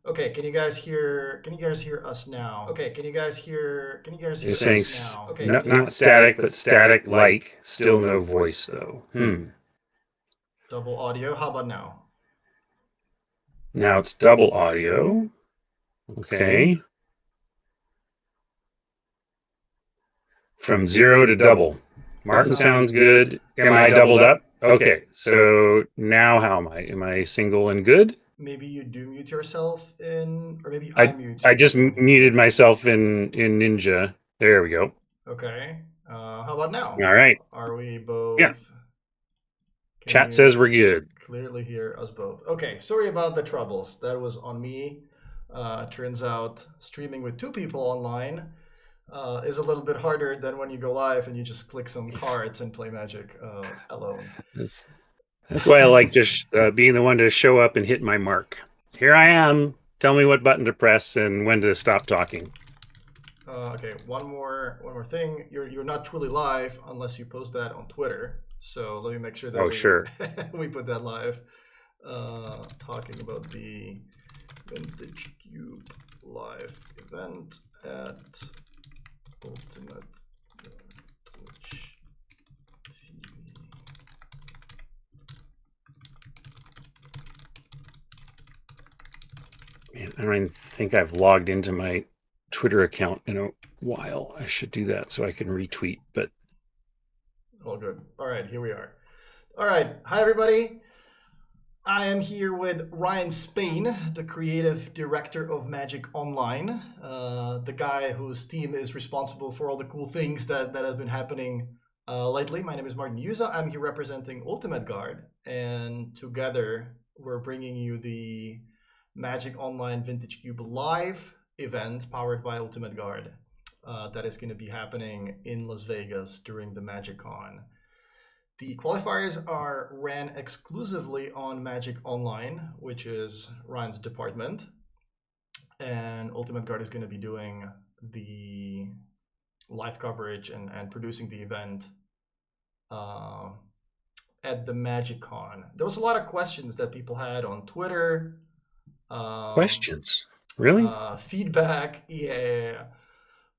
Okay, can you guys hear? Can you guys hear us now? Okay, can you guys hear? Can you guys You're hear saying us now? Okay, can not you? not static, but static like. Still no voice though. Double audio. How about now? Now it's double audio. Okay. From zero to double. Martin sounds good. Am I doubled up? Okay. So now how am I? Am I single and good? Maybe you do mute yourself in, or maybe I I mute I just you. muted myself in Ninja. There we go. Okay. How about now? All right. Are we Yeah. both? Can Chat you says we're good. clearly hear us both? Okay. Sorry about the troubles. That was on me. Turns out streaming with two people online is a little bit harder than when you go live and you just click some cards and play Magic alone. That's that's why I like just being the one to show up and hit my mark. Here I am. Tell me what button to press and when to stop talking. Okay, one more thing. You're not truly live unless you post that on Twitter. So let me make sure that Oh, we sure. we put that live. Talking about the Vintage Cube live event at Ultimate Twitch TV. Man, I don't even think I've logged into my Twitter account in a while. I should do that so I can retweet. But All good. All right, here we are. All right, hi everybody. I am here with Ryan Spain, the creative director of Magic Online, the guy whose team is responsible for all the cool things that have been happening lately. My name is Martin Juza. I'm here representing Ultimate Guard, and together we're bringing you the Magic Online Vintage Cube Live event powered by Ultimate Guard. That is going to be happening in Las Vegas during the Magic Con. The qualifiers are ran exclusively on Magic Online, which is Ryan's department. And Ultimate Guard is going to be doing the live coverage and producing the event uh, at the Magic Con. There was a lot of questions that people had on Twitter, um, questions? Really? feedback. Yeah.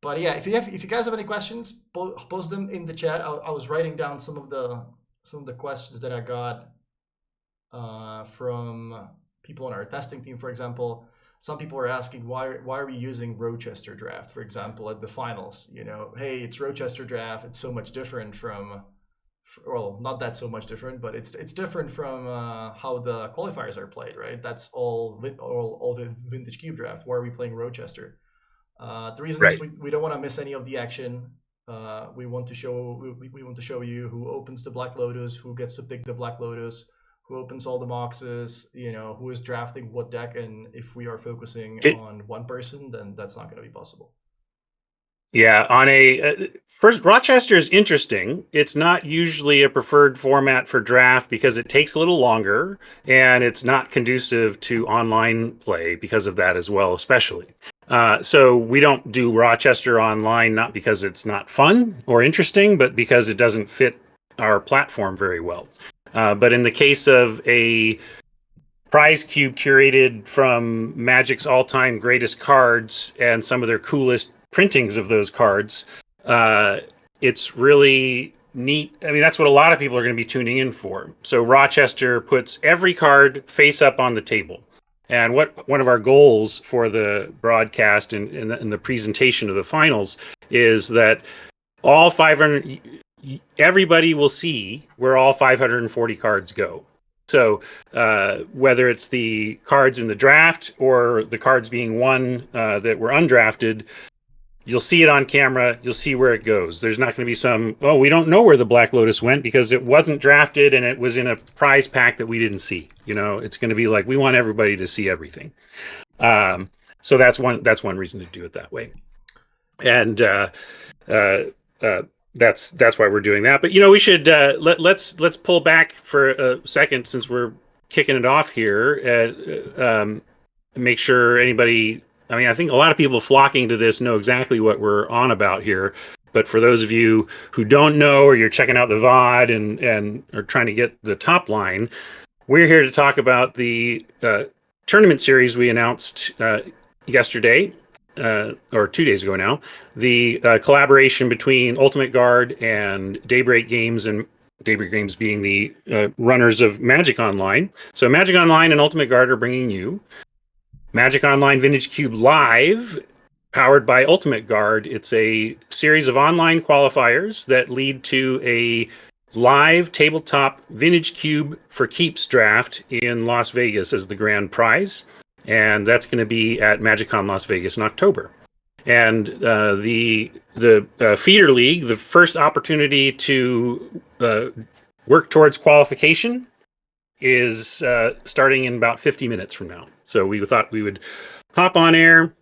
But yeah, if you guys have any questions, post them in the chat. I was writing down some of the questions that I got from people on our testing team. For example, some people are asking why are we using Rochester draft, for example, at the finals? You know, hey, it's Rochester draft. It's so much different from, well, not that so much different, but it's different from how the qualifiers are played, right? That's all the vintage cube draft. Why are we playing Rochester? The reason is Right. we don't want to miss any of the action. We want to show you who opens the Black Lotus, who gets to pick the Black Lotus, who opens all the boxes, you know, who is drafting what deck, and if we are focusing It on one person, then that's not going to be possible. Yeah, on a first, Rochester is interesting. It's not usually a preferred format for draft because it takes a little longer and it's not conducive to online play because of that as well, especially. So we don't do Rochester online, not because it's not fun or interesting, but because it doesn't fit our platform very well. But in the case of a prize cube curated from Magic's all-time greatest cards and some of their coolest printings of those cards, uh, it's really neat. I mean, that's what a lot of people are going to be tuning in for. So Rochester puts every card face up on the table. And what one of our goals for the broadcast and the presentation of the finals is that all 500, everybody will see where all 540 cards go. So whether it's the cards in the draft or the cards being won that were undrafted, you'll see it on camera. You'll see where it goes. There's not going to be some, oh, we don't know where the Black Lotus went because it wasn't drafted and it was in a prize pack that we didn't see. You know, it's going to be like we want everybody to see everything. So that's one reason to do it that way. And uh, uh, that's why we're doing that. But you know, we should let's pull back for a second since we're kicking it off here. Make sure anybody. I mean, I think a lot of people flocking to this know exactly what we're on about here. But for those of you who don't know, or you're checking out the VOD and are trying to get the top line, we're here to talk about the tournament series we announced yesterday, or 2 days ago now, the collaboration between Ultimate Guard and Daybreak Games, and Daybreak Games being the runners of Magic Online. So Magic Online and Ultimate Guard are bringing you Magic Online Vintage Cube Live, powered by Ultimate Guard. It's a series of online qualifiers that lead to a live tabletop Vintage Cube for Keeps draft in Las Vegas as the grand prize. And that's going to be at MagicCon Las Vegas in October. And the feeder league, the first opportunity to work towards qualification, is starting in about 50 minutes from now. So we thought we would hop on air,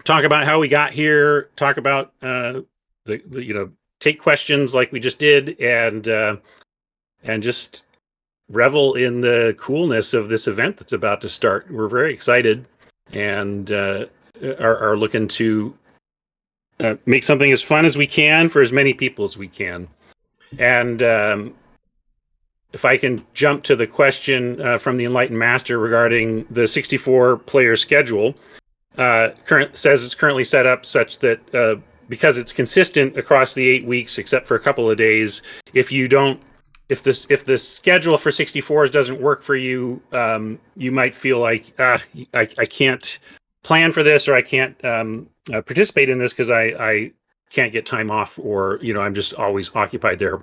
talk about how we got here, talk about take questions like we just did, and just revel in the coolness of this event that's about to start. We're very excited and are looking to make something as fun as we can for as many people as we can. And if I can jump to the question from the Enlightened Master regarding the 64-player schedule, says it's currently set up such that because it's consistent across the 8 weeks, except for a couple of days, if the schedule for 64s doesn't work for you, you might feel like I can't plan for this, or I can't participate in this because I can't get time off, or I'm just always occupied there.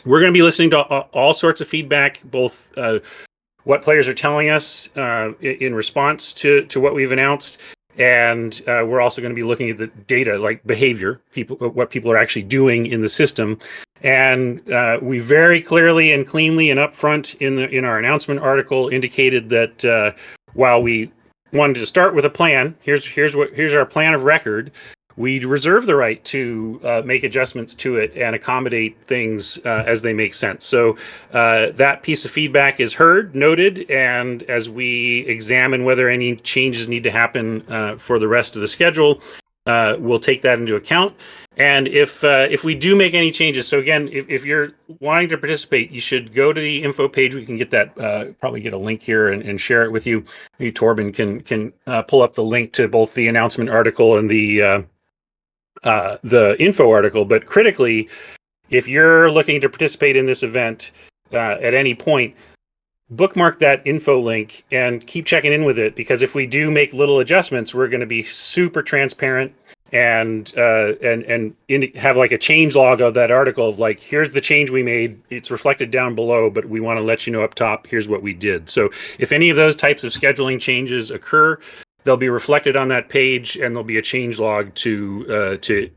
We're going to be listening to all sorts of feedback, both what players are telling us in response to what we've announced, and we're also going to be looking at the data, like behavior, what people are actually doing in the system. And we very clearly and cleanly and upfront in our announcement article indicated that while we wanted to start with a plan, here's our plan of record, we reserve the right to make adjustments to it and accommodate things as they make sense. So that piece of feedback is heard, noted, and as we examine whether any changes need to happen for the rest of the schedule, we'll take that into account. And if we do make any changes, so again, if you're wanting to participate, you should go to the info page. We can get that, probably get a link here and share it with you. Maybe Torben can pull up the link to both the announcement article and the info article. But critically, if you're looking to participate in this event at any point, bookmark that info link and keep checking in with it, because if we do make little adjustments, we're going to be super transparent and have like a change log of that article of like, here's the change we made. It's reflected down below, but we want to let you know up top, here's what we did. So if any of those types of scheduling changes occur, they'll be reflected on that page, and there'll be a change log to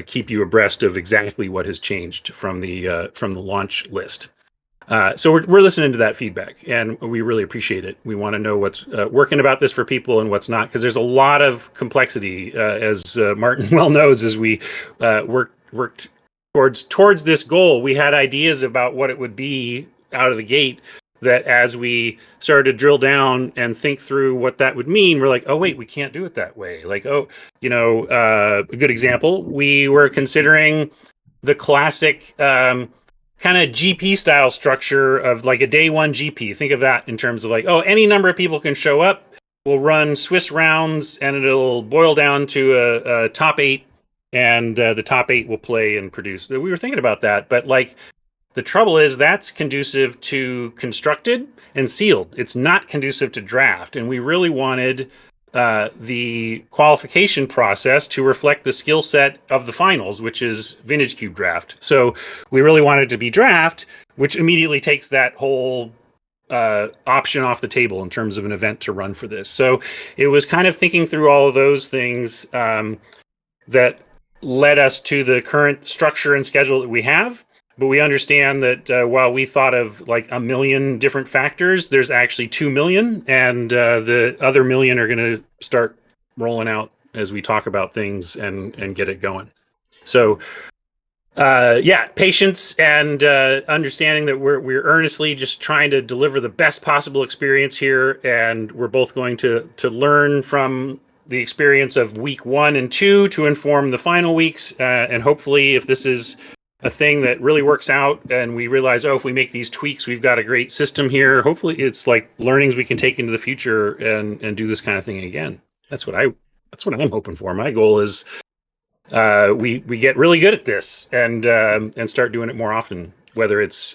keep you abreast of exactly what has changed from the launch list. So we're listening to that feedback, and we really appreciate it. We want to know what's working about this for people and what's not, because there's a lot of complexity, as Martin well knows. As we worked towards this goal, we had ideas about what it would be out of the gate, that as we started to drill down and think through what that would mean, we're like, oh wait, we can't do it that way. Like, a good example, we were considering the classic kind of GP style structure of like a day one GP. Think of that in terms of like, oh, any number of people can show up. We'll run Swiss rounds, and it'll boil down to a top 8, and the top 8 will play and produce. We were thinking about that, but like, the trouble is that's conducive to constructed and sealed. It's not conducive to draft, and we really wanted the qualification process to reflect the skill set of the finals, which is Vintage Cube draft. So we really wanted to be draft, which immediately takes that whole option off the table in terms of an event to run for this. So it was kind of thinking through all of those things that led us to the current structure and schedule that we have. But we understand that while we thought of like 1 million different factors, there's actually 2 million, and the other million are going to start rolling out as we talk about things and get it going. So patience and understanding that we're earnestly just trying to deliver the best possible experience here, and we're both going to learn from the experience of week 1 and 2 to inform the final weeks, and hopefully, if this is a thing that really works out and we realize, oh, if we make these tweaks, we've got a great system here. Hopefully it's like learnings we can take into the future and do this kind of thing again. That's what I'm hoping for. My goal is we get really good at this and start doing it more often, whether it's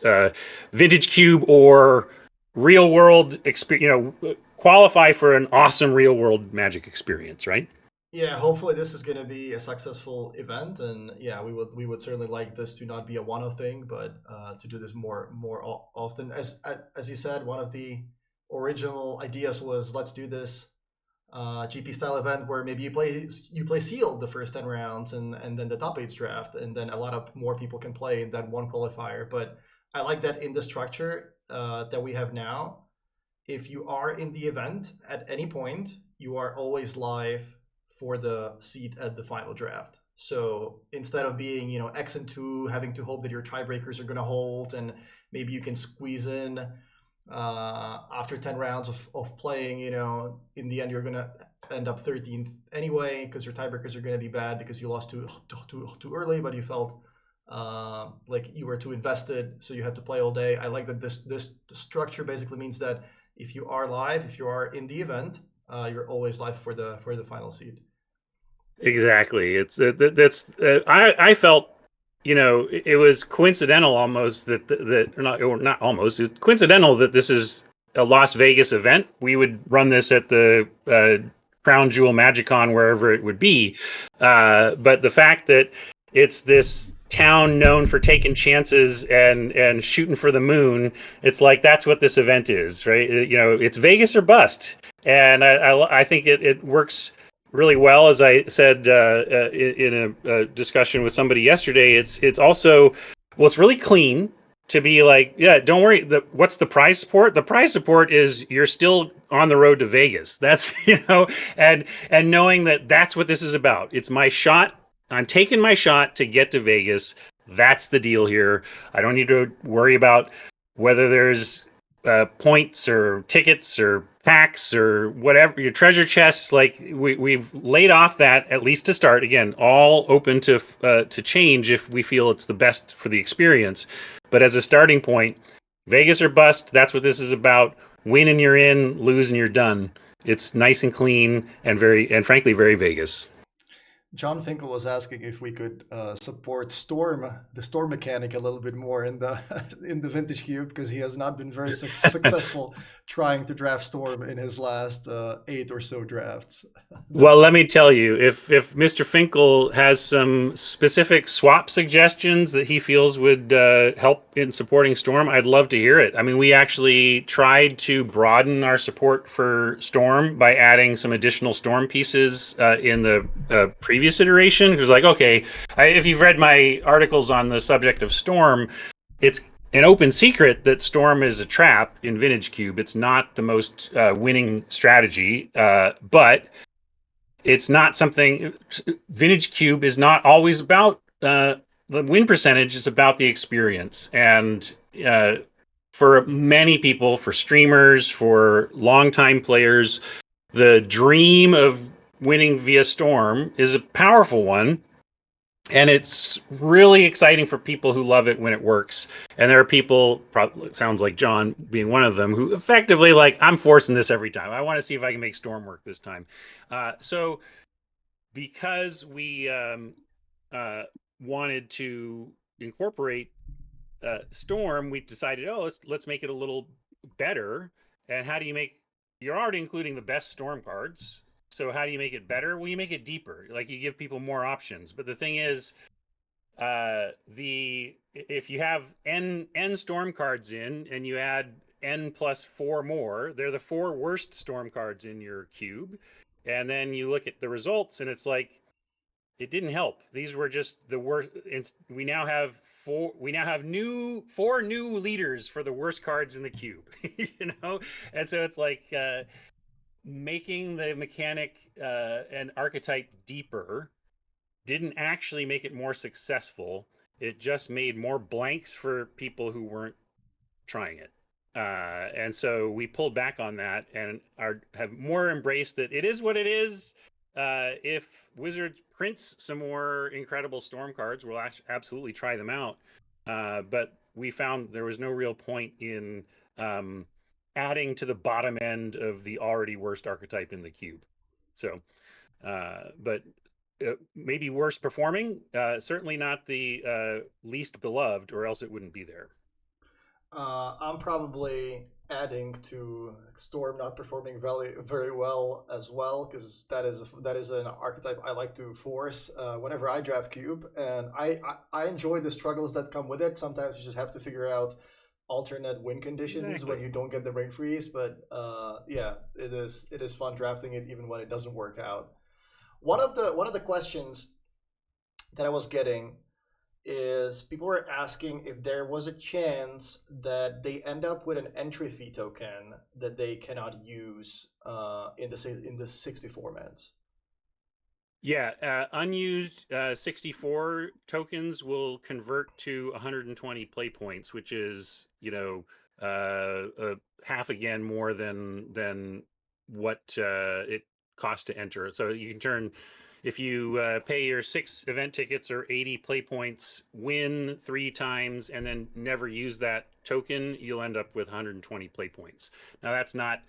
vintage cube or real world experience, qualify for an awesome real world Magic experience, right? Yeah, hopefully this is going to be a successful event, and yeah, we would certainly like this to not be a one-off thing, but to do this more often. As you said, one of the original ideas was let's do this GP style event where maybe you play sealed the first 10 rounds, and then the top eights draft, and then a lot of more people can play in that one qualifier. But I like that in the structure that we have now, if you are in the event at any point, you are always live for the seat at the final draft. So instead of being, X and two, having to hope that your tiebreakers are going to hold, and maybe you can squeeze in after 10 rounds of playing, in the end, you're going to end up 13th anyway because your tiebreakers are going to be bad because you lost too early, but you felt like you were too invested, so you had to play all day. I like that this structure basically means that if you are live, if you are in the event, you're always live for the final seed. Exactly. It's that's I felt it was coincidental almost that or not almost it's coincidental that this is a Las Vegas event. We would run this at the Crown Jewel MagicCon wherever it would be, but the fact that it's this town known for taking chances and shooting for the moon, it's like that's what this event is, right? It's Vegas or bust, and I think it works really well. As I said in a discussion with somebody yesterday, it's also, well, it's really clean to be like, yeah, don't worry. What's the prize support? The prize support is you're still on the road to Vegas. That's and knowing that that's what this is about. It's my shot. I'm taking my shot to get to Vegas. That's the deal here. I don't need to worry about whether there's points or tickets or packs or whatever, your treasure chests. Like we've laid off that, at least to start. Again, all open to change if we feel it's the best for the experience. But as a starting point, Vegas or bust. That's what this is about. Win and you're in, lose and you're done. It's nice and clean and frankly very Vegas. John Finkel was asking if we could support the storm mechanic, a little bit more in the in the vintage cube, because he has not been very successful trying to draft storm in his last 8 or so drafts. Well, let me tell you, if Mr. Finkel has some specific swap suggestions that he feels would help in supporting Storm, I'd love to hear it. I mean, we actually tried to broaden our support for Storm by adding some additional Storm pieces in the previous iteration. It was like, okay, if you've read my articles on the subject of Storm, it's an open secret that Storm is a trap in Vintage Cube. It's not the most winning strategy, but it's not something. Vintage Cube is not always about the win percentage. It's about the experience, and for many people, for streamers, for longtime players, the dream of winning via Storm is a powerful one, and it's really exciting for people who love it when it works. And there are people, probably sounds like John being one of them, who effectively like, I'm forcing this every time. I want to see if I can make Storm work this time. So because we wanted to incorporate Storm, we decided, oh, let's make it a little better. And how do you make? You're already including the best Storm cards. So how do you make it better? Well, you make it deeper. Like you give people more options. But the thing is, the if you have n Storm cards in and you add n plus 4 more, they're the 4 worst Storm cards in your cube. And then you look at the results, and it's like, it didn't help. These were just the worst. We now have 4 new leaders for the worst cards in the cube. And so it's like making the mechanic and archetype deeper didn't actually make it more successful. It just made more blanks for people who weren't trying it. And so we pulled back on that and have more embraced that it is what it is. if Wizards prints some more incredible Storm cards, we'll absolutely try them out. But we found there was no real point in adding to the bottom end of the already worst archetype in the cube. So, but maybe worst performing, certainly not the least beloved, or else it wouldn't be there. I'm probably adding to Storm not performing very well as well, because that is an archetype I like to force whenever I draft cube, and I enjoy the struggles that come with it. Sometimes you just have to figure out alternate win conditions when you don't get the brain freeze, but yeah, it is fun drafting it even when it doesn't work out. One of the questions that I was getting is people were asking if there was a chance that they end up with an entry fee token that they cannot use in the 60 formats. Yeah, unused 64 tokens will convert to 120 play points, which is, half again more than what it costs to enter. So you can turn, if you pay your 6 event tickets or 80 play points, win 3 times, and then never use that token, you'll end up with 120 play points. Now that's not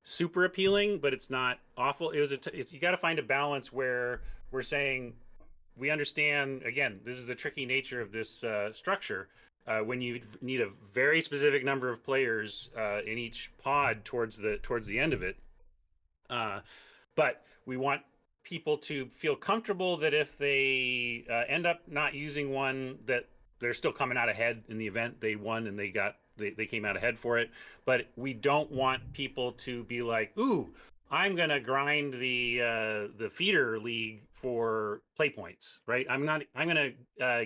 super appealing, but it's not awful. You got to find a balance where we're saying we understand. Again, this is the tricky nature of this structure. When you need a very specific number of players in each pod towards the end of it, but we want people to feel comfortable that if they end up not using one, that they're still coming out ahead in the event. They won and they came out ahead for it. But we don't want people to be like, ooh, I'm gonna grind the feeder league for play points, right? I'm gonna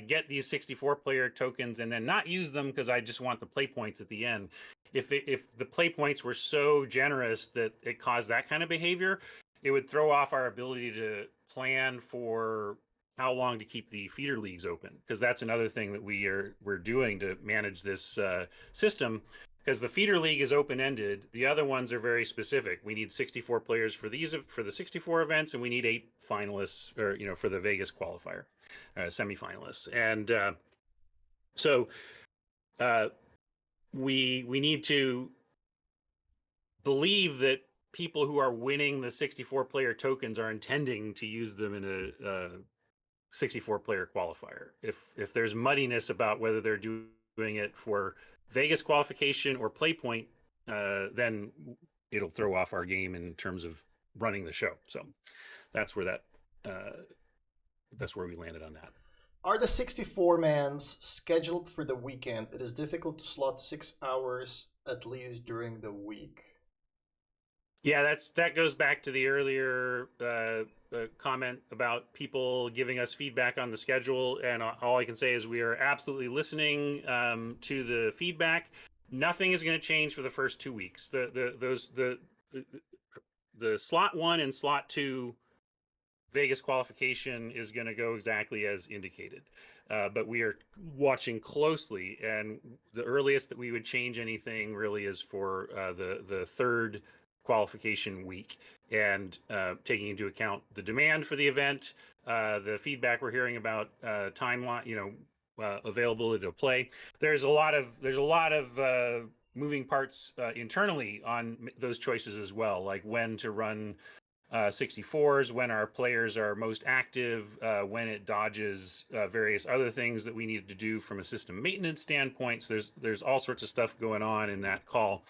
get these 64 player tokens and then not use them because I just want the play points at the end. If the play points were so generous that it caused that kind of behavior, it would throw off our ability to plan for how long to keep the feeder leagues open, because that's another thing that we're doing to manage this system, because the feeder league is open-ended. The other ones are very specific. We need 64 players for the 64 events, and we need 8 finalists, or for the Vegas qualifier, semifinalists. And so we need to believe that people who are winning the 64 player tokens are intending to use them in a 64 player qualifier. If there's muddiness about whether they're doing it for Vegas qualification or play point, then it'll throw off our game in terms of running the show. So that's where we landed on that. Are the 64 mans scheduled for the weekend? It is difficult to slot 6 hours at least during the week. Yeah, that goes back to the earlier comment about people giving us feedback on the schedule, and all I can say is we are absolutely listening to the feedback. Nothing is going to change for the first 2 weeks. The slot 1 and slot 2 Vegas qualification is going to go exactly as indicated, but we are watching closely, and the earliest that we would change anything really is for the third qualification week, and taking into account the demand for the event, the feedback we're hearing about timeline, availability to play. There's a lot of moving parts internally on those choices as well, like when to run 64s, when our players are most active, when it dodges various other things that we need to do from a system maintenance standpoint. So there's all sorts of stuff going on in that call.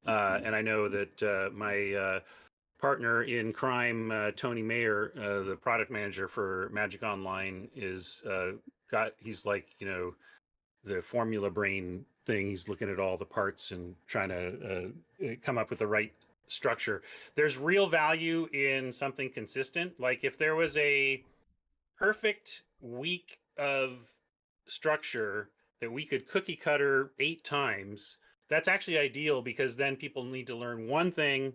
And I know that my partner in crime, Tony Mayer, the product manager for Magic Online, he's like, the formula brain thing. He's looking at all the parts and trying to come up with the right structure. There's real value in something consistent. Like if there was a perfect week of structure that we could cookie cutter 8 times, that's actually ideal, because then people need to learn one thing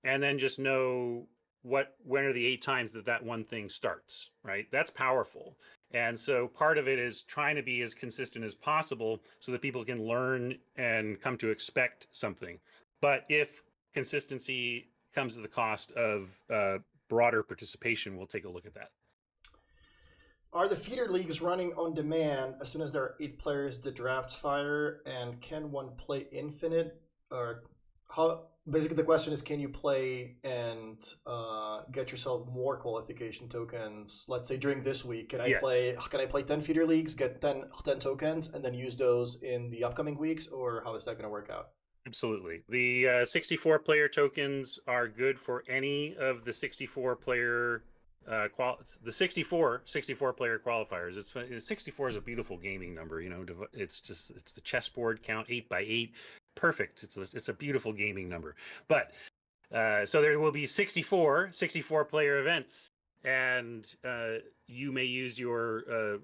and then just know when are the 8 times that one thing starts, right? That's powerful. And so part of it is trying to be as consistent as possible so that people can learn and come to expect something. But if consistency comes at the cost of broader participation, we'll take a look at that. Are the feeder leagues running on demand as soon as there are 8 players? The drafts fire, and can one play infinite? Or how? Basically, the question is, can you play and get yourself more qualification tokens? Let's say during this week, can I Yes. play? Can I play 10 feeder leagues, get 10 tokens, and then use those in the upcoming weeks? Or how is that going to work out? Absolutely. The 64 player tokens are good for any of the 64 player the 64 player qualifiers. It's 64 is a beautiful gaming number. It's the chessboard count 8x8. Perfect. It's a beautiful gaming number. But so there will be 64 player events, and you may use your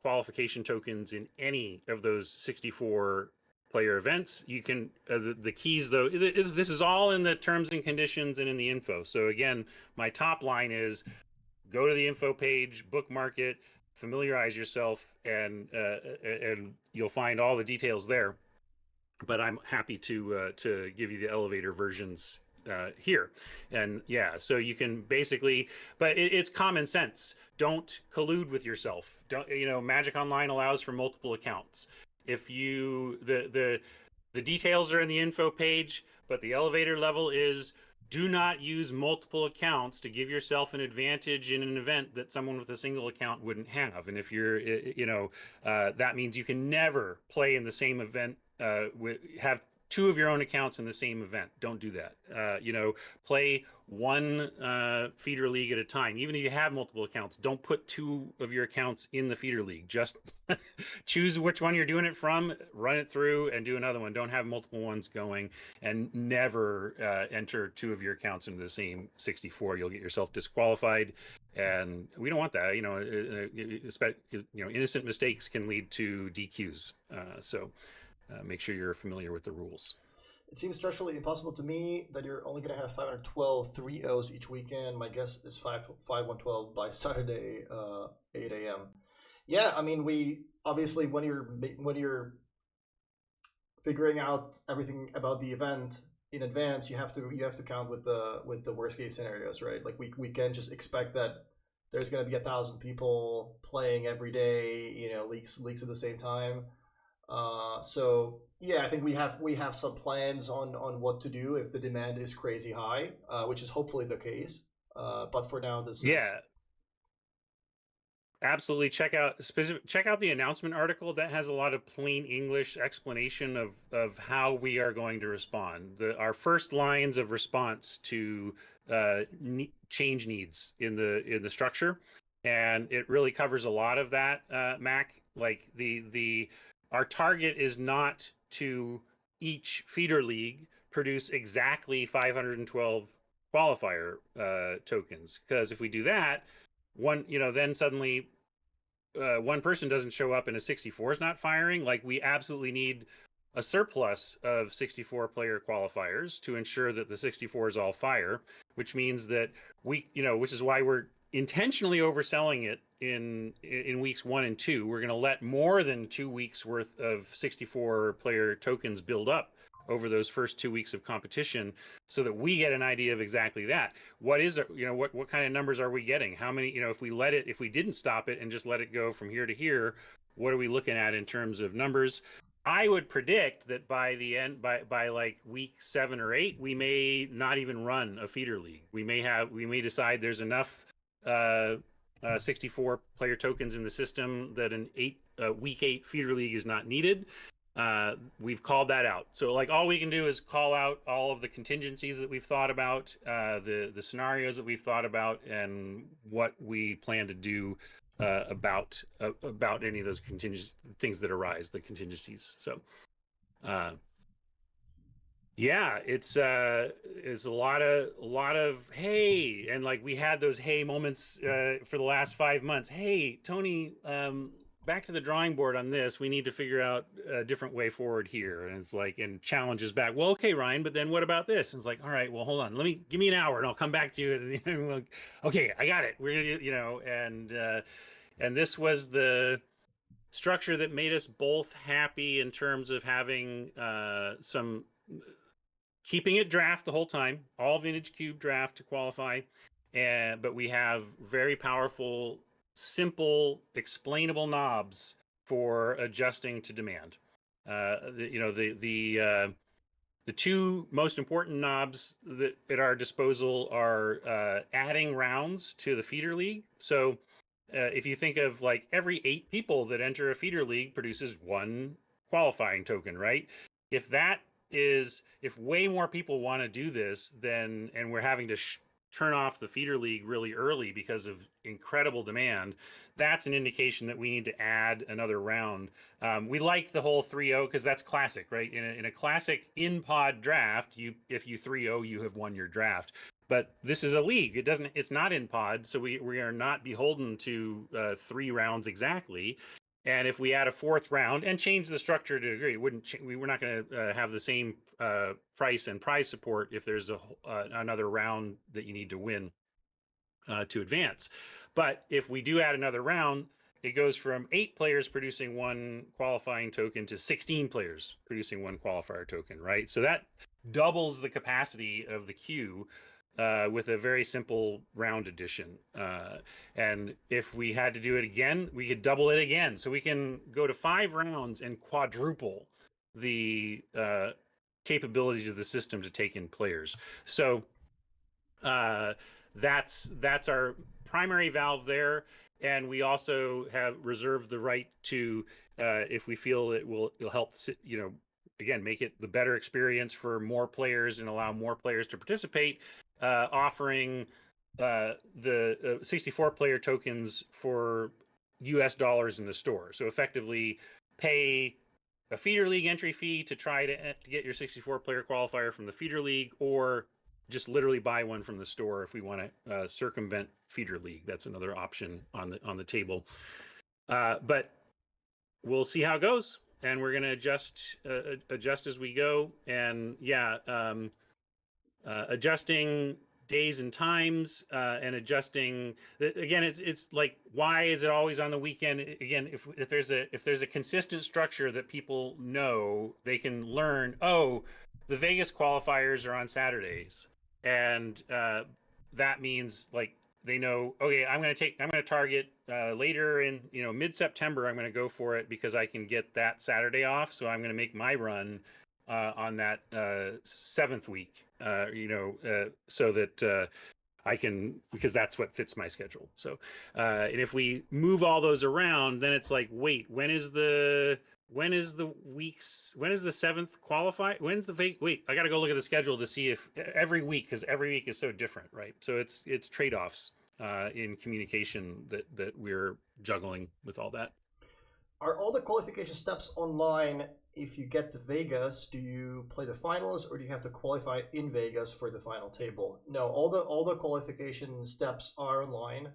qualification tokens in any of those 64 player events. You can the keys, though, this is all in the terms and conditions and in the info. So again, my top line is go to the info page, bookmark it, familiarize yourself, and you'll find all the details there. But I'm happy to give you the elevator versions here. And yeah, so you can basically, but it's common sense. Don't collude with yourself. Don't, Magic Online allows for multiple accounts. If you the details are in the info page, but the elevator level is, do not use multiple accounts to give yourself an advantage in an event that someone with a single account wouldn't have. And if you're, that means you can never play in the same event, have 2 of your own accounts in the same event. Don't do that. Play one feeder league at a time. Even if you have multiple accounts, don't put 2 of your accounts in the feeder league. Just choose which one you're doing it from, run it through, and do another one. Don't have multiple ones going, and never enter 2 of your accounts into the same 64. You'll get yourself disqualified, and we don't want that. Innocent mistakes can lead to DQs. So make sure you're familiar with the rules. It seems structurally impossible to me that you're only going to have 512 3-0s each weekend. My guess is 5-1-12 by Saturday, 8 a.m. Yeah, I mean, we obviously when you're figuring out everything about the event in advance, you have to count with the worst case scenarios, right? Like we can't just expect that there's going to be 1,000 people playing every day, leaks at the same time. So yeah, I think we have some plans on what to do if the demand is crazy high, which is hopefully the case. But for now, this is absolutely. Check out the announcement article that has a lot of plain English explanation of how we are going to respond. Our first lines of response to change needs in the structure, and it really covers a lot of that. Mac, like our target is not to each feeder league produce exactly 512 qualifier tokens, because if we do that, then suddenly one person doesn't show up and a 64 is not firing. Like, we absolutely need a surplus of 64 player qualifiers to ensure that the 64s all fire, which means that which is why we're intentionally overselling it in weeks 1 and 2. We're going to let more than 2 weeks worth of 64 player tokens build up over those first 2 weeks of competition, so that we get an idea of exactly that. What kind of numbers are we getting? How many, if we didn't stop it and just let it go from here to here, what are we looking at in terms of numbers? I would predict that by the end, by like week 7 or 8, we may not even run a feeder league. We may decide there's enough 64 player tokens in the system that week 8 feeder league is not needed. We've called that out. So like, all we can do is call out all of the contingencies that we've thought about, the scenarios that we've thought about, and what we plan to do about any of those things that arise, the contingencies. So yeah, it's a lot of hey, and like, we had those hey moments for the last 5 months. Hey, Tony, back to the drawing board on this. We need to figure out a different way forward here. And it's like, and challenges back. Well, okay, Ryan, but then what about this? And it's like, all right, well, hold on. Give me an hour and I'll come back to you. And like, okay, I got it. We're gonna do, and this was the structure that made us both happy in terms of having keeping it draft the whole time, all Vintage Cube draft to qualify, but we have very powerful, simple, explainable knobs for adjusting to demand. The two most important knobs that at our disposal are adding rounds to the feeder league. So if you think of like every 8 people that enter a feeder league produces one qualifying token, right? If that is, if way more people want to do this, then, and we're having to turn off the feeder league really early because of incredible demand, that's an indication that we need to add another round. We like the whole 3-0 because that's classic, right? In a classic in-pod draft, if you 3-0, you have won your draft. But this is a league. It's not in pod, so we are not beholden to 3 rounds exactly. And if we add a 4th round and change the structure to a degree, we're not going to have the same price and prize support if there's another round that you need to win to advance. But if we do add another round, it goes from 8 players producing one qualifying token to 16 players producing one qualifier token, right? So that doubles the capacity of the queue with a very simple round addition. And if we had to do it again, we could double it again. So we can go to 5 rounds and quadruple the capabilities of the system to take in players. So that's our primary valve there, and we also have reserved the right to, if we feel it'll help, again, make it the better experience for more players and allow more players to participate, offering the 64-player tokens for US dollars in the store. So effectively pay a feeder league entry fee to try to get your 64-player qualifier from the feeder league, or just literally buy one from the store if we want to circumvent feeder league. That's another option on the table. But we'll see how it goes, and we're going to adjust as we go. And adjusting days and times, and adjusting again. It's like, why is it always on the weekend? Again, if there's a consistent structure that people know, they can learn. Oh, the Vegas qualifiers are on Saturdays, and that means like they know, okay, I'm going to target later in mid-September. I'm going to go for it because I can get that Saturday off. So I'm going to make my run on that 7th week, so that I can, because that's what fits my schedule. So, and if we move all those around, then it's like, wait, when is the 7th qualify? Wait, I got to go look at the schedule to see if every week, because every week is so different, right? So it's trade-offs in communication that we're juggling with all that. Are all the qualification steps online? If you get to Vegas, do you play the finals, or do you have to qualify in Vegas for the final table? No, all the qualification steps are online.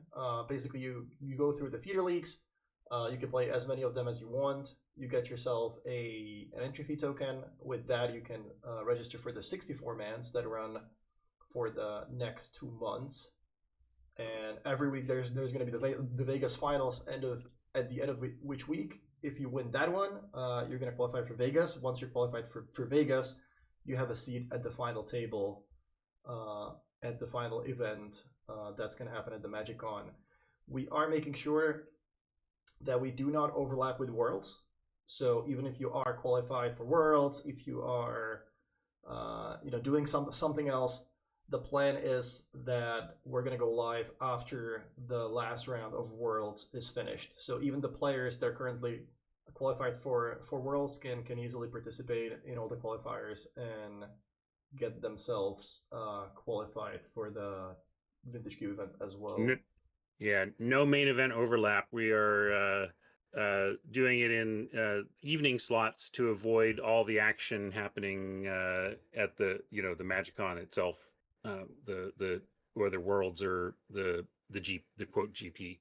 Basically, you go through the feeder leagues. You can play as many of them as you want. You get yourself an entry fee token. With that, you can register for the 64 mans that run for the next 2 months. And every week there's going to be the Vegas finals at the end of which week. If you win that one, you're going to qualify for Vegas. Once you're qualified for Vegas, you have a seat at the final table, at the final event that's going to happen at the MagicCon. We are making sure that we do not overlap with Worlds. So even if you are qualified for Worlds, if you are doing something else, the plan is that we're going to go live after the last round of Worlds is finished. So even the players that are currently qualified for Worlds can easily participate in all the qualifiers and get themselves qualified for the Vintage Cube event as well. Yeah, no main event overlap. We are doing it in evening slots to avoid all the action happening at the the MagicCon itself. Whether Worlds or the quote GP,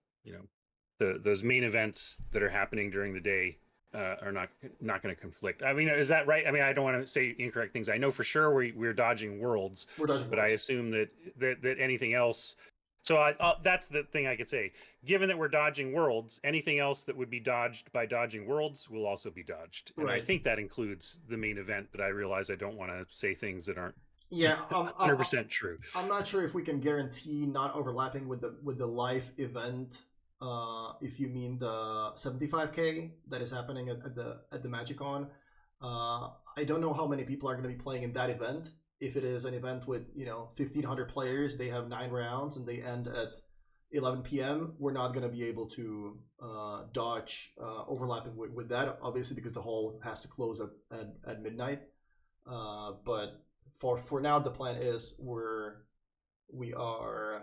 those main events that are happening during the day are not going to conflict. I mean, is that right? I mean, I don't want to say incorrect things. I know for sure we're dodging Worlds, but I assume that anything else. So that's the thing I could say. Given that we're dodging Worlds, anything else that would be dodged by dodging Worlds will also be dodged. And right. I think that includes the main event, but I realize I don't want to say things that aren't. Yeah, 100% true. I'm not sure if we can guarantee not overlapping with the live event. If you mean the 75K that is happening at the MagicCon, I don't know how many people are going to be playing in that event. If it is an event with 1,500 players, they have 9 rounds and they end at 11 p.m. We're not going to be able to dodge overlapping with that, obviously, because the hall has to close at midnight. But for now, the plan is we are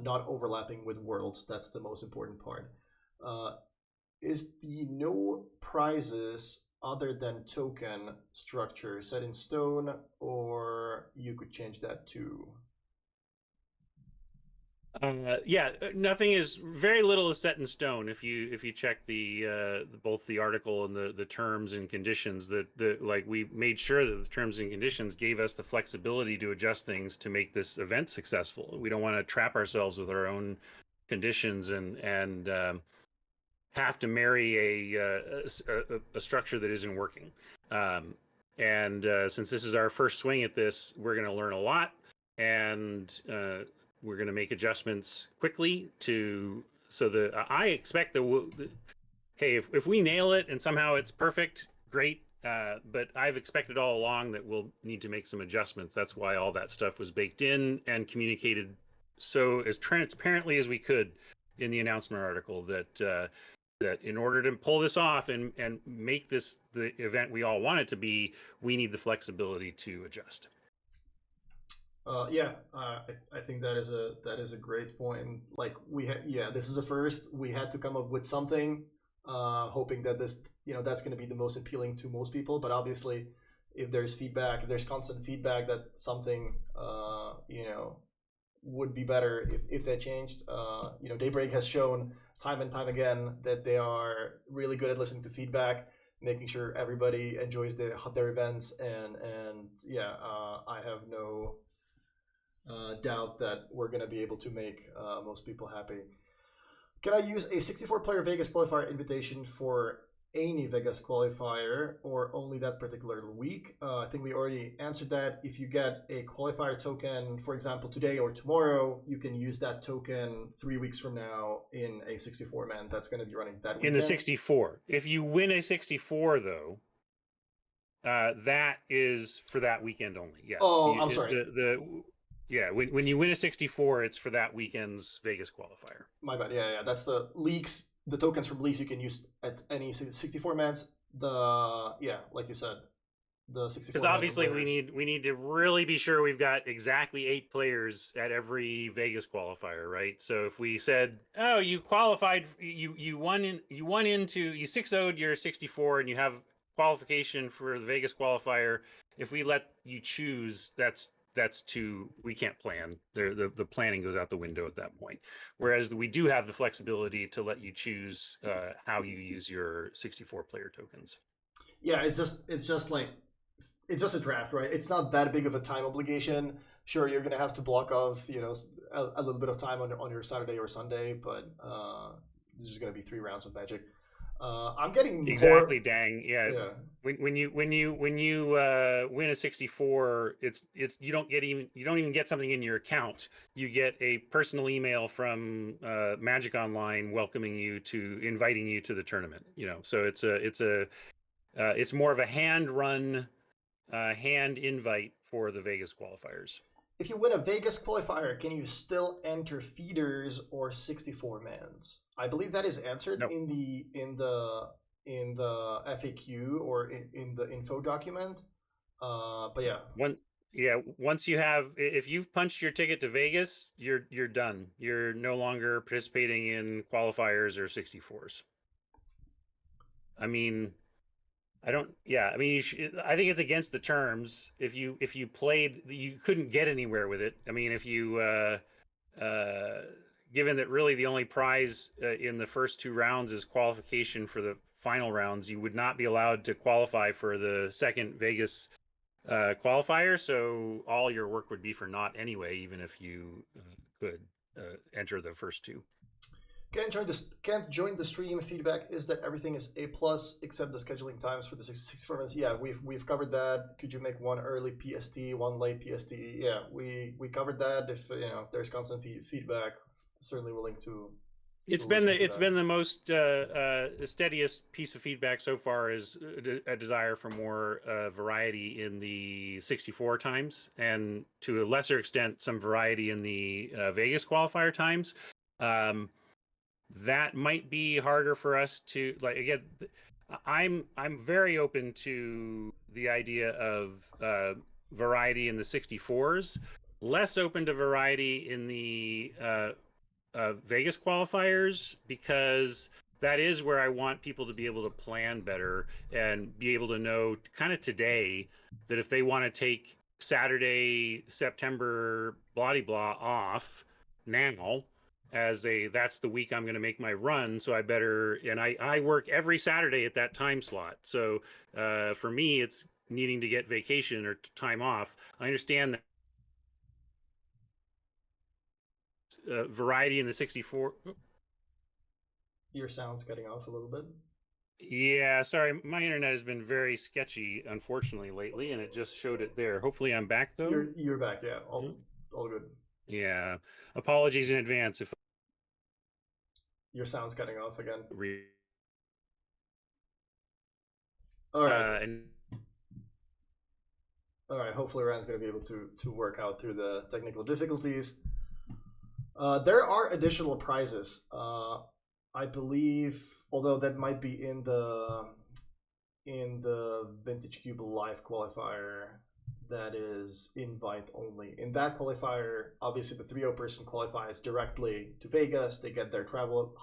not overlapping with worlds. That's the most important part. Is the no prizes other than token structure set in stone, or you could change that too? Yeah, nothing is very little is set in stone. If you check both the article and the terms and conditions, like we made sure that the terms and conditions gave us the flexibility to adjust things to make this event successful. We don't want to trap ourselves with our own conditions and have to marry a structure that isn't working. And since this is our first swing at this, we're going to learn a lot, and we're going to make adjustments quickly so that I expect that hey, if we nail it and somehow it's perfect, great. But I've expected all along that we'll need to make some adjustments. That's why all that stuff was baked in and communicated so as transparently as we could in the announcement article that in order to pull this off and make this the event we all want it to be, we need the flexibility to adjust. Yeah, I think that is a great point. Like this is a first. We had to come up with something, hoping that that's going to be the most appealing to most people. But obviously, if there's feedback, if there's constant feedback that something would be better if that changed. Daybreak has shown time and time again that they are really good at listening to feedback, making sure everybody enjoys their events, and yeah, I have no doubt that we're going to be able to make most people happy. Can I use a 64-player Vegas qualifier invitation for any Vegas qualifier or only that particular week? I think we already answered that. If you get a qualifier token, for example, today or tomorrow, you can use that token 3 weeks from now in a 64-man that's going to be running that weekend. In the 64. If you win a 64, though, that is for that weekend only. Yeah. Oh, I'm sorry. Yeah, when you win a 64, it's for that weekend's Vegas qualifier. My bad. Yeah. That's the leaks. The tokens from leaks you can use at any 64 mans. Like you said, the 64. Because obviously we need to really be sure we've got exactly 8 players at every Vegas qualifier, right? So if we said, oh, you qualified, you 6-0'd your 64 and you have qualification for the Vegas qualifier, if we let you choose, we can't plan. The planning goes out the window at that point. Whereas we do have the flexibility to let you choose how you use your 64 player tokens. Yeah, it's just a draft, right? It's not that big of a time obligation. Sure, you're gonna have to block off, a little bit of time on your Saturday or Sunday, but there's just gonna be 3 rounds of Magic. I'm getting exactly. Dang, yeah. When you win a 64, you don't even get something in your account. You get a personal email from Magic Online inviting you to the tournament. So it's more of a hand invite for the Vegas qualifiers. If you win a Vegas qualifier, can you still enter feeders or 64 mans? I believe that is answered in the FAQ or in the info document. But yeah. Once if you've punched your ticket to Vegas, you're done. You're no longer participating in qualifiers or 64s. I mean, I think it's against the terms. If you played, you couldn't get anywhere with it. I mean, if you given that really the only prize in the first 2 rounds is qualification for the final rounds, you would not be allowed to qualify for the second Vegas qualifier. So all your work would be for naught anyway, even if you could enter the first 2. Can't join the stream. Feedback is that everything is A plus except the scheduling times for the 64 minutes. Yeah, we've covered that. Could you make one early PST, one late PST? Yeah, we covered that. If there's constant feedback, certainly willing to It's been listen to it's that. been the most steadiest piece of feedback so far is a desire for more variety in the 64 times, and to a lesser extent some variety in the Vegas qualifier times. Um, that might be harder for us to like. Again, I'm very open to the idea of variety in the 64s, less open to variety in the Vegas qualifiers, because that is where I want people to be able to plan better and be able to know kind of today that if they want to take Saturday, September, blah blah off now as a that's the week I'm going to make my run, so I better, and I work every Saturday at that time slot. So for me, it's needing to get vacation or time off. I understand that variety in the 64. Your sound's cutting off a little bit. Yeah, sorry, my internet has been very sketchy, unfortunately, lately, and it just showed it there. Hopefully, I'm back though. You're back. Yeah, Mm. all good. Yeah, apologies in advance if Your sound's cutting off again. re- All right. and All right. Hopefully, Ryan's going to be able to work out through the technical difficulties. There are additional prizes. I believe, although that might be in the Vintage Cube Live qualifier, that is invite only. In that qualifier, obviously the 3-0 person qualifies directly to Vegas. They get their travel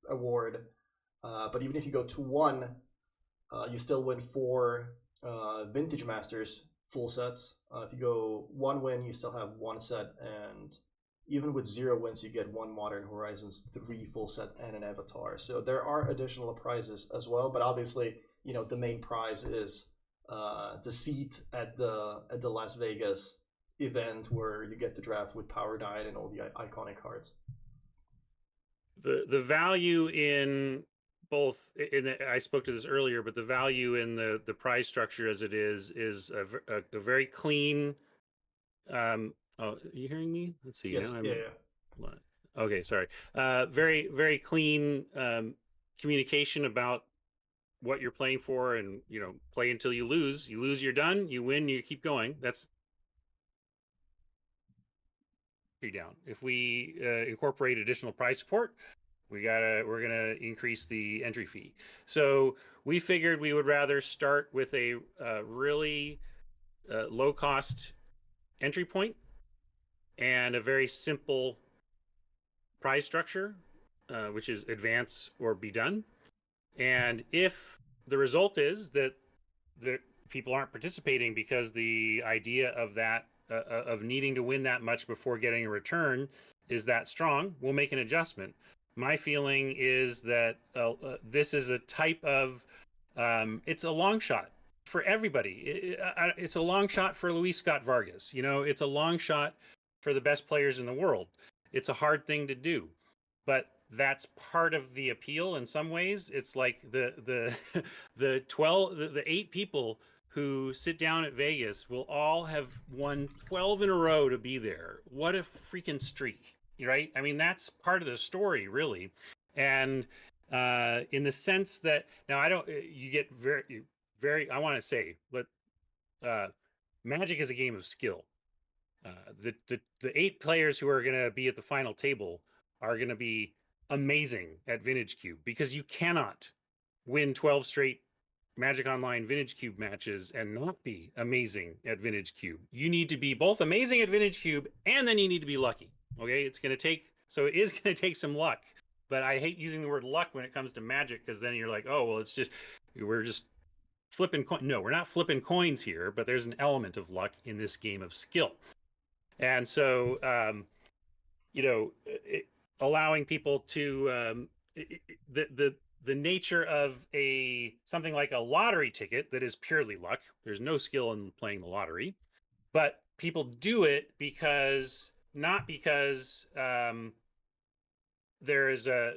award. But even if you go 2-1, you still win 4 Vintage Masters full sets. If you go 1 win, you still have 1 set, and even with 0 wins, you get 1 Modern Horizons 3 full set and an avatar. So there are additional prizes as well, but obviously, the main prize is the seat at the Las Vegas event where you get the draft with Power Diet and all the iconic cards. the value in both I spoke to this earlier, but the value in the prize structure as it is a very clean. Oh, are you hearing me? Let's see. Yes, Now yeah, I'm. yeah. Okay, sorry. Very very clean communication about what you're playing for, and play until you lose. You lose, you're done. You win, you keep going. That's down. If we incorporate additional prize support, we're gonna increase the entry fee. So we figured we would rather start with a really low cost entry point and a very simple prize structure, which is advance or be done. And if the result is that the people aren't participating because the idea of that of needing to win that much before getting a return is that strong, we'll make an adjustment. My feeling is that this is a type of it's a long shot for everybody. It's a long shot for Luis Scott Vargas. It's a long shot for the best players in the world. It's a hard thing to do, but that's part of the appeal. In some ways, it's like the 8 people who sit down at Vegas will all have won 12 in a row to be there. What a freaking streak, right? I mean, that's part of the story, really. And in the sense that now I don't, you get very, I want to say, but Magic is a game of skill. The 8 players who are going to be at the final table are going to be amazing at Vintage Cube, because you cannot win 12 straight Magic Online Vintage Cube matches and not be amazing at Vintage Cube. You need to be both amazing at Vintage Cube and then you need to be lucky. Okay, it is going to take some luck, but I hate using the word luck when it comes to Magic, because then you're like, oh well, we're just flipping coin. No, we're not flipping coins here, but there's an element of luck in this game of skill. And so allowing people to the nature of something like a lottery ticket that is purely luck. There's no skill in playing the lottery, but people do it not because there's a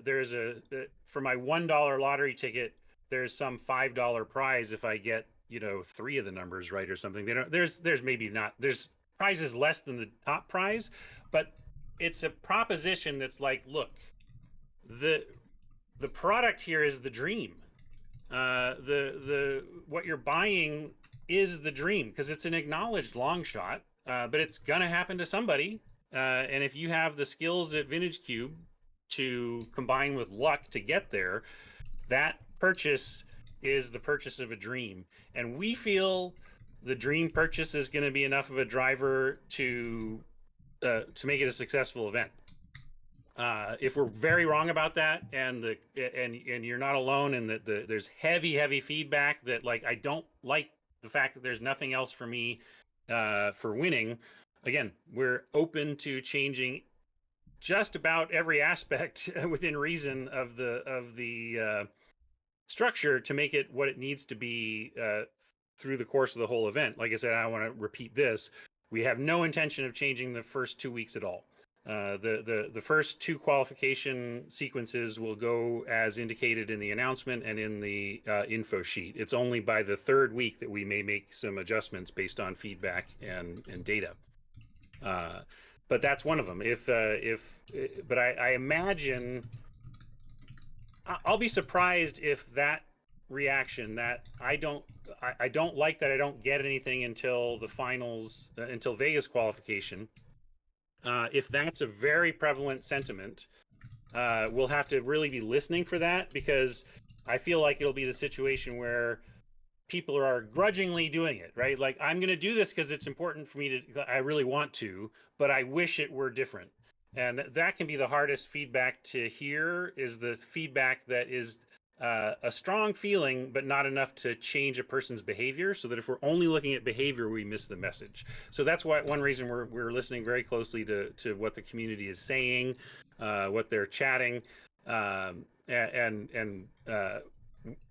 for my $1 lottery ticket, there's some $5 prize if I get, 3 of the numbers right or something. They don't, there's maybe not, there's prizes less than the top prize, but it's a proposition that's like, look, the the product here is the dream. The what you're buying is the dream because it's an acknowledged long shot, but it's gonna happen to somebody. And if you have the skills at Vintage Cube to combine with luck to get there, that purchase is the purchase of a dream. And we feel the dream purchase is going to be enough of a driver to make it a successful event. If we're very wrong about that, and you're not alone, and that there's heavy feedback that like I don't like the fact that there's nothing else for me for winning. Again, we're open to changing just about every aspect within reason of the structure to make it what it needs to be through the course of the whole event. Like I said, I want to repeat this: we have no intention of changing the first 2 weeks at all. The first 2 qualification sequences will go as indicated in the announcement and in the info sheet. It's only by the 3rd week that we may make some adjustments based on feedback and data. But that's one of them. But I imagine I'll be surprised if that reaction, that I don't like that I don't get anything until the finals, until Vegas qualification. If that's a very prevalent sentiment, we'll have to really be listening for that, because I feel like it'll be the situation where people are grudgingly doing it, right? Like, I'm going to do this because it's important for me to, I really want to, but I wish it were different. And that can be the hardest feedback to hear, is the feedback that is a strong feeling, but not enough to change a person's behavior. So that if we're only looking at behavior, we miss the message. So that's why one reason we're listening very closely to what the community is saying, what they're chatting, and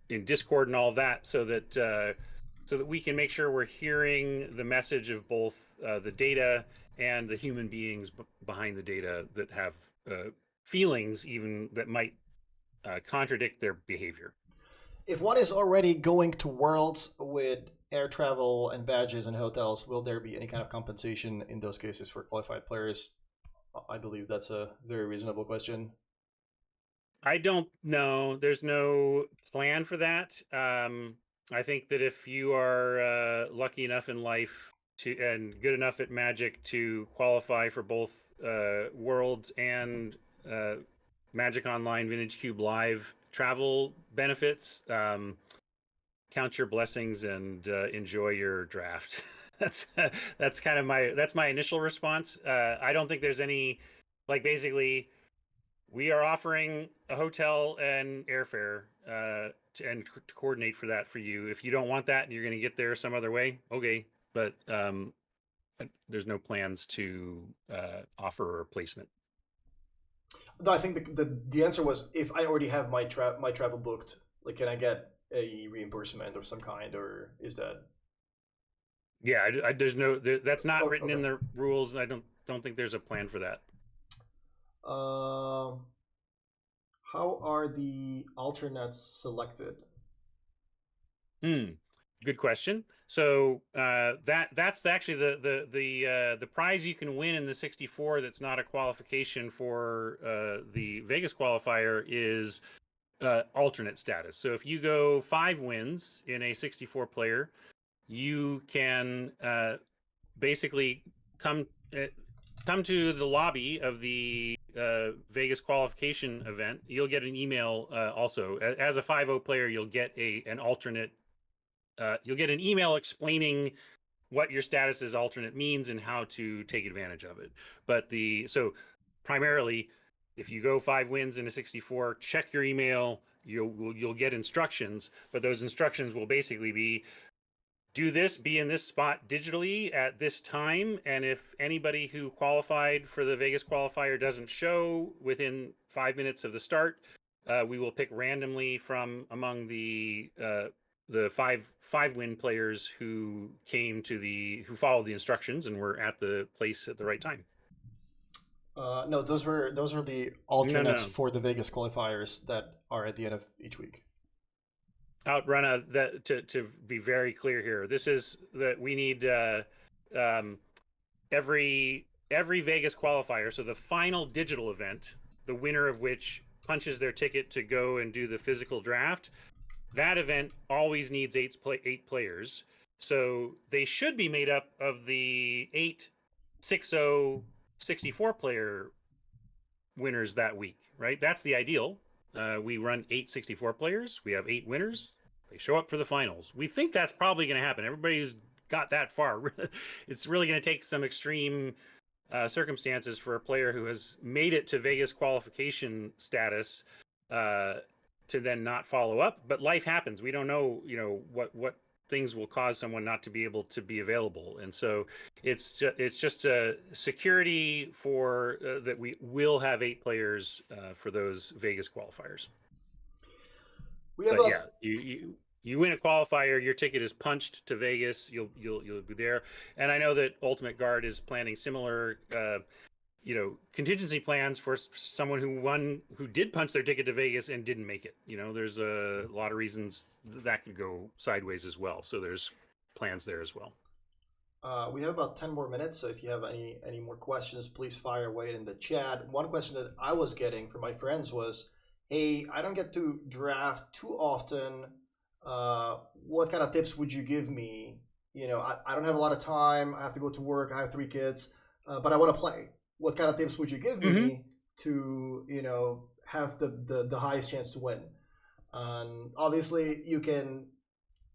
in Discord and all of that, so that we can make sure we're hearing the message of both the data and the human beings behind the data that have feelings even that might contradict their behavior. If one is already going to Worlds with air travel and badges and hotels, will there be any kind of compensation in those cases for qualified players? I believe that's a very reasonable question. I don't know. There's no plan for that. I think that if you are lucky enough in life to and good enough at Magic to qualify for both Worlds and Magic Online Vintage Cube Live travel benefits, count your blessings and enjoy your draft. that's kind of my initial response. I don't think there's any, like, basically we are offering a hotel and airfare to coordinate for that for you. If you don't want that and you're going to get there some other way, okay. But there's no plans to offer a replacement. No, I think the answer was, if I already have my travel booked, like, can I get a reimbursement of some kind, or is that? Yeah, there's no that's not written Okay. in the rules. I don't think there's a plan for that. How are the alternates selected? Good question. So that's actually the prize you can win in the 64 that's not a qualification for the Vegas qualifier is alternate status. So if you go 5 wins in a 64 player, you can basically come to the lobby of the Vegas qualification event. You'll get an email also. As a 5-0 player, you'll get an alternate. You'll get an email explaining what your status as alternate means and how to take advantage of it. But so primarily, if you go 5 wins in a 64, check your email. You'll get instructions, but those instructions will basically be, do this, be in this spot digitally at this time, and if anybody who qualified for the Vegas qualifier doesn't show within 5 minutes of the start, we will pick randomly from among the five win players who followed the instructions and were at the place at the right time. No, those were the No, alternates no. for the Vegas qualifiers that are at the end of each week. Outrun that to be very clear here. This is that we need um, every Vegas qualifier. So the final digital event, the winner of which punches their ticket to go and do the physical draft. That event always needs eight players. So they should be made up of the 8 60 64 player winners that week, right? That's the ideal. We run 8 64 players. We have 8 winners. They show up for the finals. We think that's probably going to happen. Everybody's got that far. It's really going to take some extreme circumstances for a player who has made it to Vegas qualification status uh, to then not follow up. But life happens. We don't know, what things will cause someone not to be able to be available, and so it's just a security for that we will have 8 players for those Vegas qualifiers. We have But a yeah, you win a qualifier, your ticket is punched to Vegas. You'll be there. And I know that Ultimate Guard is planning similar contingency plans for someone who did punch their ticket to Vegas and didn't make it. There's a lot of reasons that could go sideways as well. So there's plans there as well. we have about 10 more minutes, so if you have any more questions, please fire away in the chat. One question that I was getting from my friends was, "Hey, I don't get to draft too often. What kind of tips would you give me? I don't have a lot of time. I have to go to work. I have 3 kids, but I want to play. What kind of tips would you give Mm-hmm. me to have the highest chance to win?" And obviously, you can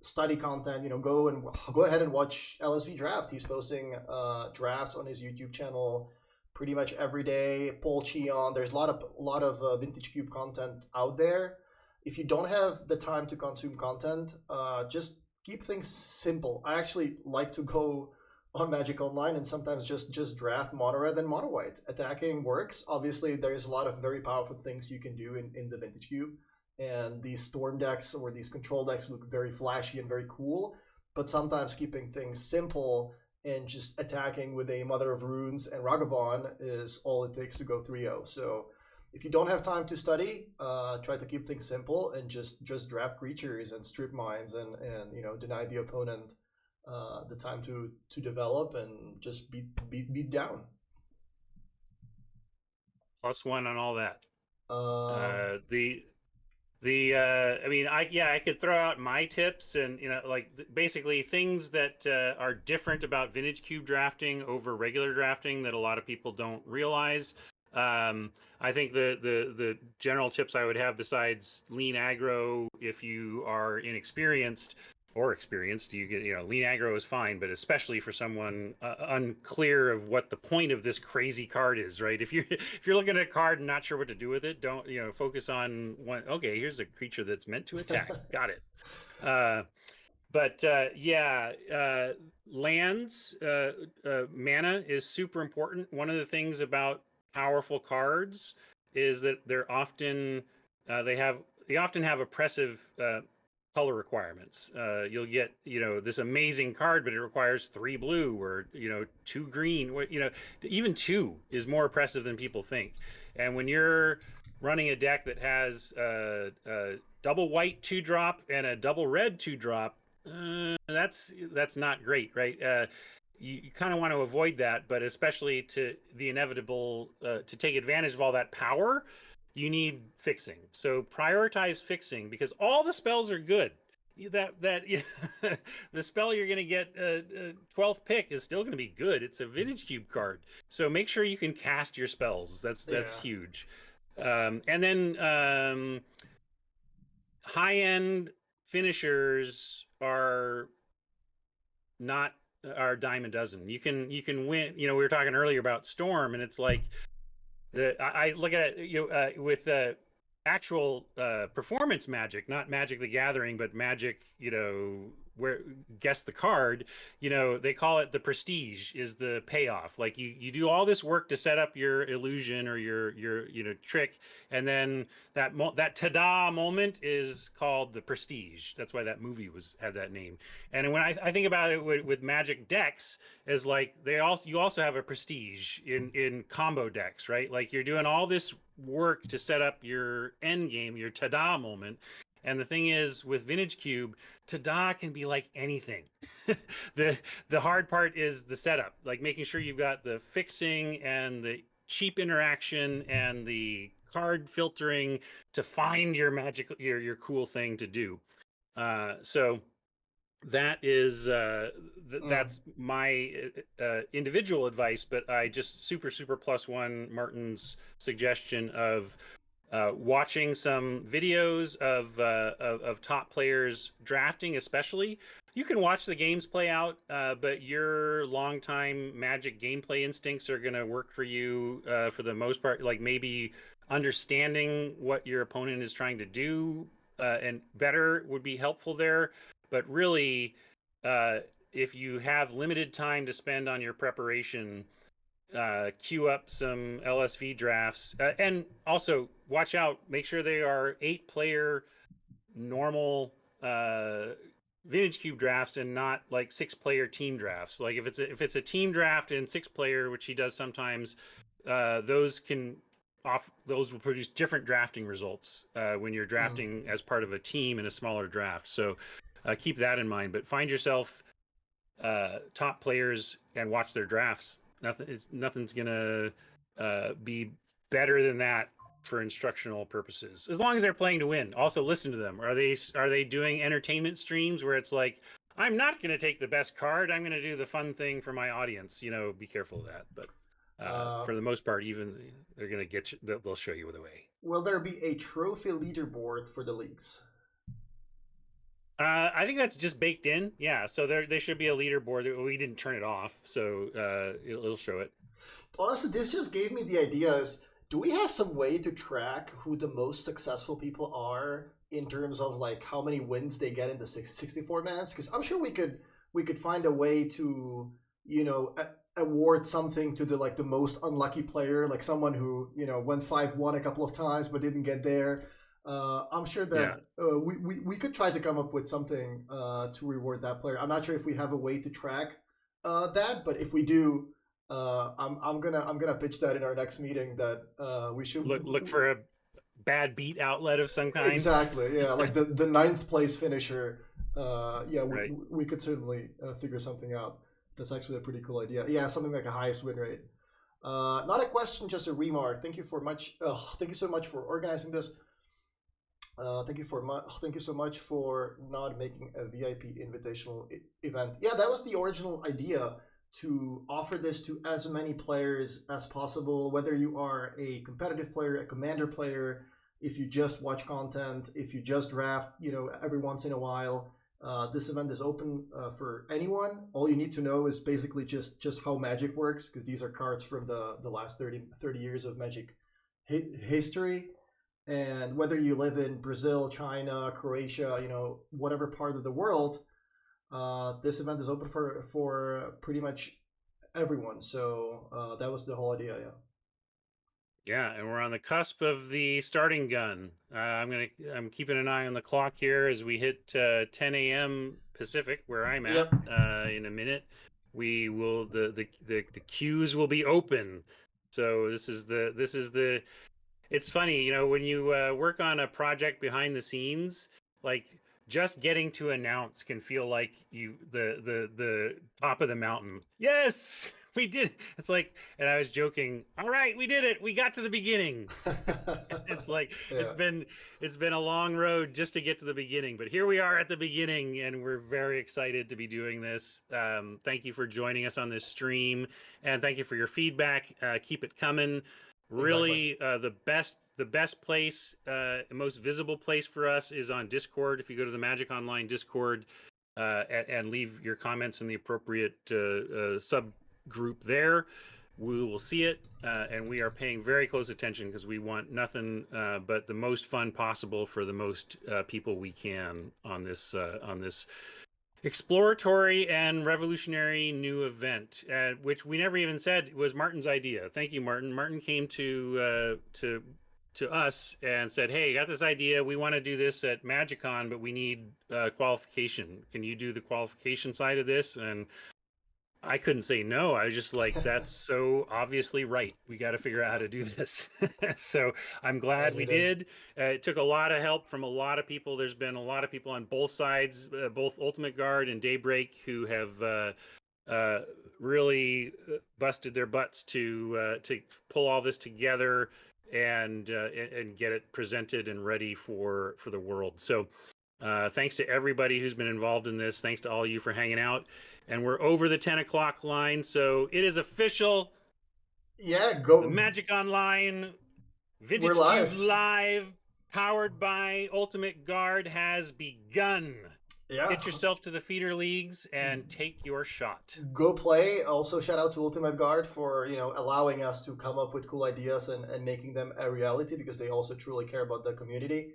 study content. Go ahead and watch LSV Draft. He's posting drafts on his YouTube channel pretty much every day. Paul Cheon. There's a lot of Vintage Cube content out there. If you don't have the time to consume content, just keep things simple. I actually like to go on Magic Online and sometimes just draft mono red and mono white. Attacking works. Obviously, there's a lot of very powerful things you can do in the Vintage Cube, and these storm decks or these control decks look very flashy and very cool. But sometimes keeping things simple and just attacking with a Mother of Runes and Ragavan is all it takes to go 3-0. So if you don't have time to study, try to keep things simple and just draft creatures and strip mines and deny the opponent the time to develop and just beat down. +1 on all that. Um, I mean, I could throw out my tips and like basically things that are different about Vintage Cube drafting over regular drafting that a lot of people don't realize. I think the general tips I would have, besides lean aggro if you are inexperienced or experienced, you get lean aggro is fine, but especially for someone unclear of what the point of this crazy card is, right? If you're looking at a card and not sure what to do with it, don't focus on one. Okay, here's a creature that's meant to attack. Got it. But yeah, lands, mana is super important. One of the things about powerful cards is that they often have oppressive color requirements. You'll get this amazing card, but it requires 3 blue or 2 green. Even 2 is more oppressive than people think. And when you're running a deck that has a double white 2-drop and a double red 2-drop, that's not great, right? You kind of want to avoid that, but especially to the inevitable to take advantage of all that power, you need fixing. So prioritize fixing, because all the spells are good. That the spell you're going to get 12th pick is still going to be good. It's a Vintage Cube card, so make sure you can cast your spells. That's yeah. huge. And then high end finishers are not our dime a dozen. You can win. We were talking earlier about Storm, and it's like I look at it with actual performance Magic, not Magic the Gathering, but Magic where guess the card, they call it the prestige is the payoff. Like you do all this work to set up your illusion or your trick, and then that ta-da moment is called the prestige. That's why that movie had that name. And when I think about it with Magic decks, is like you also have a prestige in combo decks, right? Like you're doing all this work to set up your end game, your ta-da moment. And the thing is, with Vintage Cube, ta-da can be like anything. the hard part is the setup, like making sure you've got the fixing and the cheap interaction and the card filtering to find your magical your cool thing to do. So that is that's my individual advice, but I just super plus one Martin's suggestion of watching some videos of top players drafting, especially. You can watch the games play out, but your longtime Magic gameplay instincts are going to work for you for the most part. Like maybe understanding what your opponent is trying to do and better would be helpful there. But really, if you have limited time to spend on your preparation, queue up some LSV drafts, and also watch out. Make sure they are 8-player normal Vintage Cube drafts and not like 6-player team drafts. Like if it's a team draft and 6-player, which he does sometimes, those will produce different drafting results when you're drafting as part of a team in a smaller draft. So keep that in mind. But find yourself top players and watch their drafts. Nothing's gonna be better than that for instructional purposes, as long as they're playing to win. Also listen to them. Are they doing entertainment streams where it's like, I'm not going to take the best card, I'm going to do the fun thing for my audience? Be careful of that. But for the most part, even they're going to get you, they'll show you the way. Will there be a trophy leaderboard for the leagues? I think that's just baked in. Yeah, so there should be a leaderboard. We didn't turn it off, so it'll show it. Honestly, this just gave me the idea. Do we have some way to track who the most successful people are in terms of like how many wins they get in the 64 mans? Because I'm sure we could find a way to award something to the most unlucky player, like someone who went 5-1 a couple of times but didn't get there. I'm sure that we could try to come up with something to reward that player. I'm not sure if we have a way to track that, but if we do, I'm gonna pitch that in our next meeting that we should look for a bad beat outlet of some kind. Exactly, yeah, like the 9th place finisher. Right. We could certainly figure something out. That's actually a pretty cool idea. Yeah, something like a highest win rate. Not a question, just a remark. Thank you so much for organizing this. Thank you so much for not making a VIP invitational event. Yeah, that was the original idea, to offer this to as many players as possible, whether you are a competitive player, a commander player, if you just watch content, if you just draft, every once in a while. This event is open for anyone. All you need to know is basically just how Magic works, because these are cards from the last 30 years of Magic history. And whether you live in Brazil, China, Croatia, whatever part of the world, this event is open for pretty much everyone. So that was the whole idea. Yeah, and we're on the cusp of the starting gun. I'm keeping an eye on the clock here as we hit 10 a.m. Pacific, where I'm at. Yep. In a minute, we will the queues will be open. So this is the. It's funny, when you work on a project behind the scenes, like just getting to announce can feel like the top of the mountain. Yes, we did. It's like, and I was joking. All right, we did it. We got to the beginning. It's like it's been a long road just to get to the beginning, but here we are at the beginning, and we're very excited to be doing this. Thank you for joining us on this stream, and thank you for your feedback. Keep it coming. Really, exactly. The best place, most visible place for us is on Discord. If you go to the Magic Online Discord and leave your comments in the appropriate subgroup there, we will see it, and we are paying very close attention because we want nothing but the most fun possible for the most people we can on this exploratory and revolutionary new event, which we never even said was Martin's idea. Thank you, Martin. Martin came to us and said, "Hey, got this idea. We want to do this at MagicCon, but we need qualification. Can you do the qualification side of this?" And I couldn't say no. I was just like, "That's so obviously right. We got to figure out how to do this." So I'm glad And we you did. did. It took a lot of help from a lot of people. There's been a lot of people on both sides, both Ultimate Guard and Daybreak, who have uh, really busted their butts to pull all this together and get it presented and ready for the world. So thanks to everybody who's been involved in this. Thanks to all you for hanging out. And we're over the 10 o'clock line, so it is official. Yeah, The go. Magic Online We're Vintage Cube live. Live, powered by Ultimate Guard, has begun. Yeah. Get yourself to the feeder leagues and take your shot. Go play. Also, shout out to Ultimate Guard for allowing us to come up with cool ideas and making them a reality, because they also truly care about the community.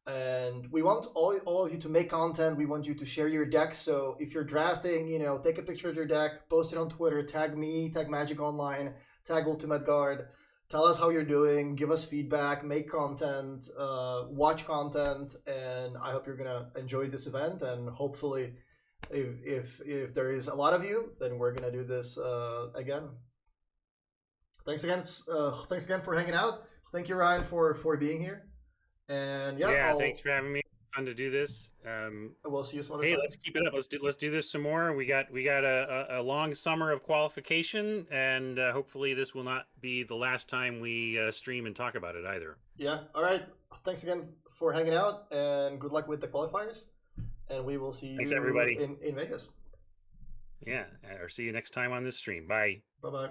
And we want all of you to make content. We want you to share your deck. So if you're drafting, take a picture of your deck, post it on Twitter, tag me, tag Magic Online, tag Ultimate Guard. Tell us how you're doing. Give us feedback. Make content. Watch content. And I hope you're gonna enjoy this event. And hopefully, if there is a lot of you, then we're gonna do this again. Thanks again. Thanks again for hanging out. Thank you, Ryan, for being here. And yeah, Yeah, thanks for having me. Fun to do this. we'll see you some other Hey, time. let's keep it up. Let's do this some more. We got a long summer of qualification, and hopefully this will not be the last time we stream and talk about it either. Yeah. All right. Thanks again for hanging out, and good luck with the qualifiers. And we will see Thanks, you everybody. in Vegas. Yeah, or see you next time on this stream. Bye. Bye bye.